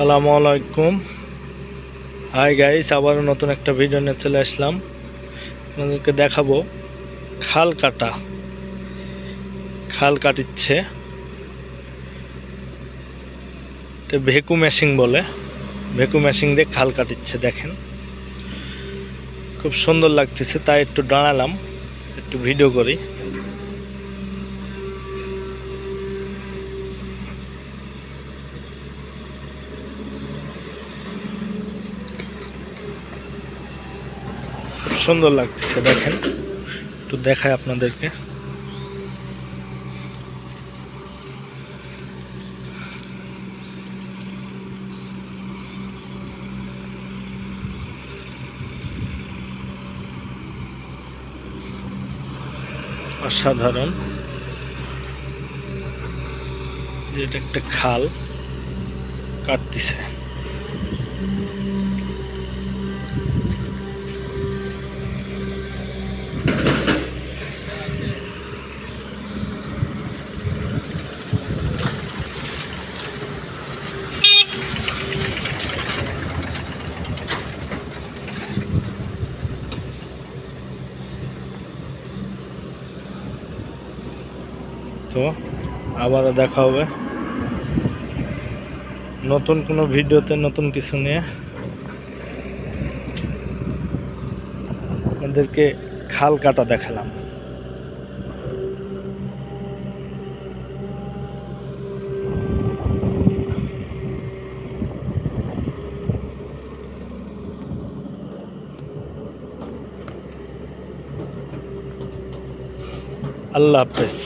আসসালামু আলাইকুম। Hi guys, আবারও নতুন একটা ভিডিও নিয়ে চলে আসলাম। আপনাদেরকে দেখাবো খাল কাটিচ্ছে, ভেকু মেশিন বলে। ভেকু মেশিন দিয়ে খাল কাটিচ্ছে, দেখেন খুব সুন্দর লাগতেছে, তাই একটু দাঁড়ালাম, একটু ভিডিও করি। খুব সুন্দর লাগতেছে, দেখেন একটু দেখায় আপনাদেরকে। অসাধারণ, এটা একটা খাল কাটতেছে। তো আবারও দেখা হবে নতুন কোনো ভিডিওতে, নতুন কিছু নিয়ে। আপনাদেরকে খাল কাটা দেখালাম। আল্লাহ হাফেজ।